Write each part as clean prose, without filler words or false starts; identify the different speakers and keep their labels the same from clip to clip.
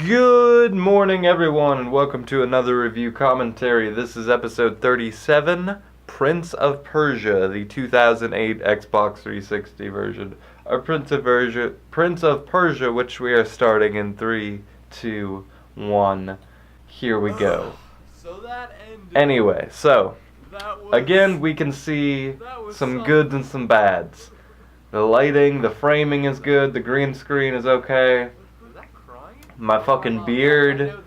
Speaker 1: Good morning, everyone, and welcome to another review commentary. This is episode 37, Prince of Persia, the 2008 Xbox 360 version. Our Prince of Persia, which we are starting in 3, 2, 1. Here we go. Anyway, so, again, we can see some goods and some bads. The lighting, the framing is good, the green screen is okay. My fucking beard,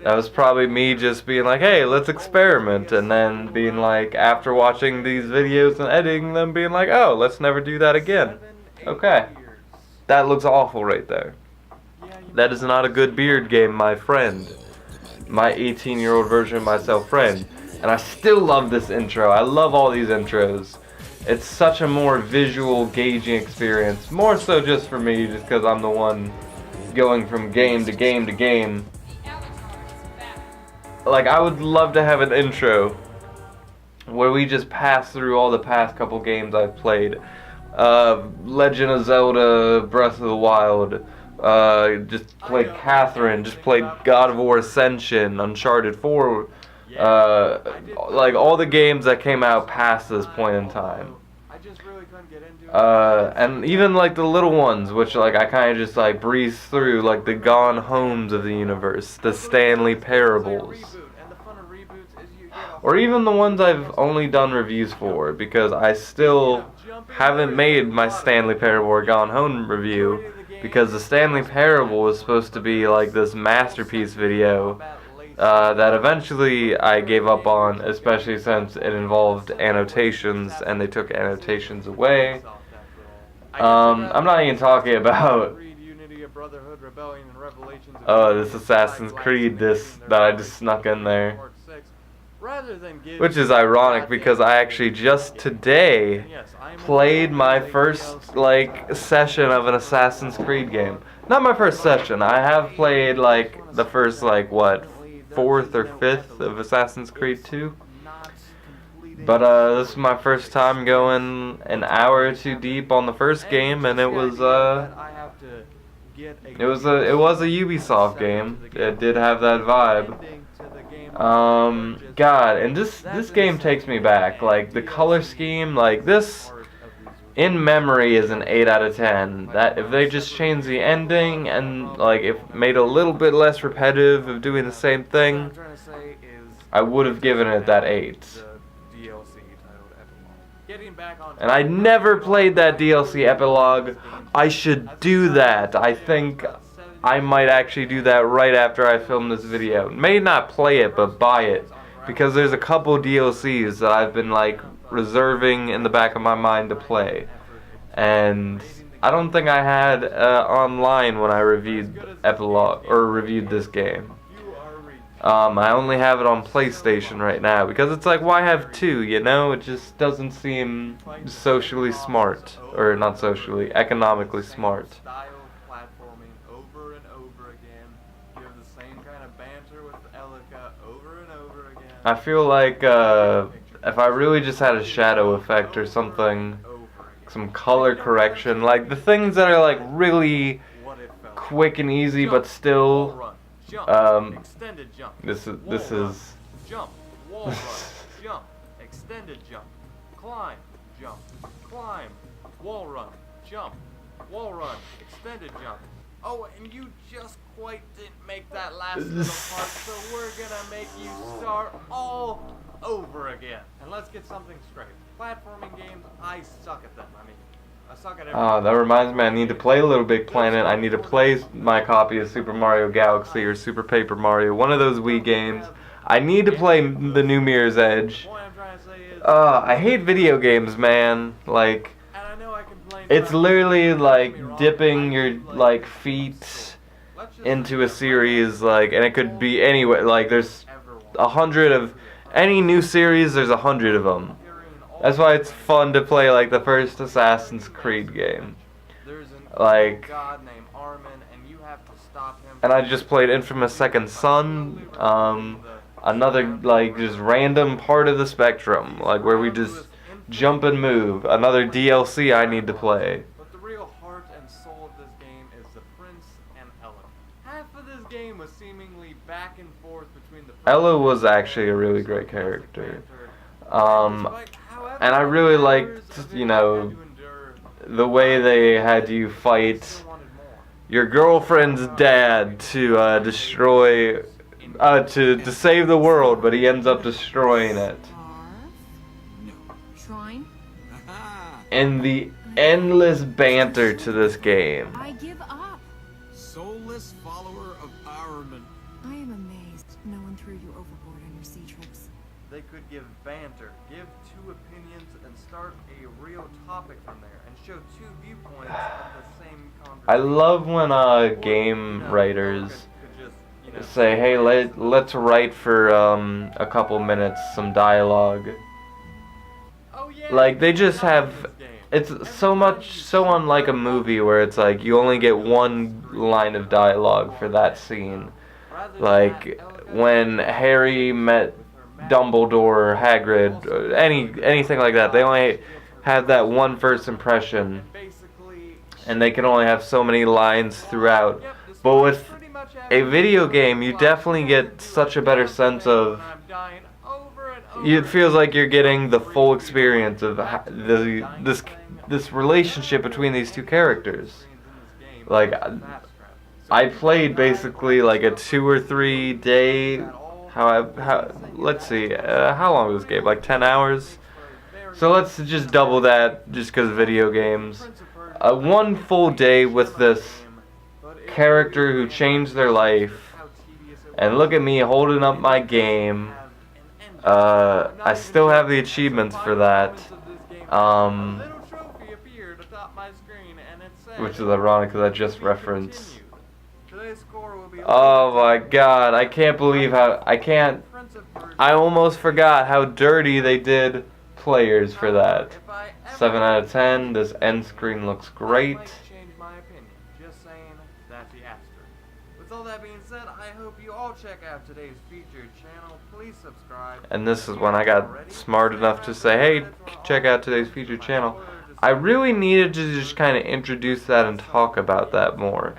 Speaker 1: that was probably me just being like, hey, let's experiment, and then being like, after watching these videos and editing them, being like, oh, let's never do that again. Okay. That looks awful right there. That is not a good beard game, my friend. My 18-year-old version of myself friend. And I still love this intro. I love all these intros. It's such a more visual, gauging experience. More so just for me, just because I'm the one going from game to game to game. Like, I would love to have an intro where we just pass through all the past couple games I've played. Legend of Zelda, Breath of the Wild, just played Catherine, just played God of War Ascension, Uncharted 4, like all the games that came out past this point in time. And even like the little ones, which like I kind of just like breeze through, like the Gone Homes of the universe, the Stanley Parables, or even the ones I've only done reviews for, because I still haven't made my Stanley Parable or Gone Home review, because the Stanley Parable was supposed to be like this masterpiece video that eventually I gave up on, especially since it involved annotations and they took annotations away. I'm not even talking about this Assassin's Creed that I just snuck in there. Which is ironic because I actually just today played my first like session of an Assassin's Creed game. Not my first session. I have played like the first like what, 4th or 5th of Assassin's Creed 2. But this is my first time going an hour or two deep on the first game, and it was a Ubisoft game. It did have that vibe. God, and this game takes me back. Like the color scheme, like this in memory is an 8 out of 10. That if they just changed the ending and like if made a little bit less repetitive of doing the same thing, I would have given it that 8. And I never played that DLC epilogue. I should do that. I think I might actually do that right after I film this video. May not play it, but buy it. Because there's a couple DLCs that I've been like reserving in the back of my mind to play. And I don't think I had online when I reviewed epilogue or reviewed this game. I only have it on PlayStation right now because it's like, why have two, you know? It just doesn't seem socially smart, or not socially, economically smart. I feel like if I really just had a shadow effect or something, some color correction, like the things that are like really quick and easy but still
Speaker 2: extended jump.
Speaker 1: This is
Speaker 2: jump, wall run, jump, extended jump, climb, wall run, jump, wall run, extended jump. Oh, and you just quite didn't make that last little part, so we're gonna make you start all over again. And let's get something straight. Platforming games, I suck at them. I mean, I suck at everything.
Speaker 1: That reminds me, I need to play Little Big Planet. I need to play my copy of Super Mario Galaxy or Super Paper Mario, one of those Wii games. I need to play the new Mirror's Edge. I hate video games, man. Like, it's literally like dipping your like feet into a series, like, and it could be anywhere. Like, there's 100 of any new series. There's 100 of them. That's why it's fun to play like the first Assassin's Creed game. Like, and I just played Infamous Second Son, another like just random part of the spectrum, like where we just jump and move. Another DLC I need to play.
Speaker 2: But the real heart and soul of this game is the prince and Ellen. Half of this game was seemingly back and forth between the
Speaker 1: Ella was actually a really great character. And I really liked, you know, the way they had you fight your girlfriend's dad to destroy, to save the world, but he ends up destroying it.
Speaker 3: Shrine?
Speaker 1: And the endless banter to this game.
Speaker 3: I give up.
Speaker 4: Soulless follower of Powerman.
Speaker 3: I am amazed no one threw you overboard on your sea trips.
Speaker 2: They could give banter, give two opinions, and start a real topic from there, and show two viewpoints of the same conversation.
Speaker 1: I love when game writers say, hey, let's write for a couple minutes some dialogue.
Speaker 2: Oh, yeah,
Speaker 1: Like, they just have, it's so unlike a movie where it's like you only get one line of dialogue for that scene. Like when Harry met Dumbledore, Hagrid, anything like that, they only have that one first impression, and they can only have so many lines throughout. But with a video game, you definitely get such a better sense of, it feels like you're getting the full experience of this relationship between these two characters. Like, I played basically like a 2 or 3 day, let's see, how long was this game? Like 10 hours? So let's just double that just because video games. 1 full day with this character who changed their life, and look at me holding up my game. I still have the achievements for that, which is ironic because I just referenced. Oh my god, I can't believe how, I almost forgot how dirty they did players for that. 7 out of 10, this end screen looks great.
Speaker 2: With all that being said, I hope you all check out today's featured channel. Please subscribe.
Speaker 1: And this is when I got smart enough to say, hey, check out today's featured channel. I really needed to just kind of introduce that and talk about that more.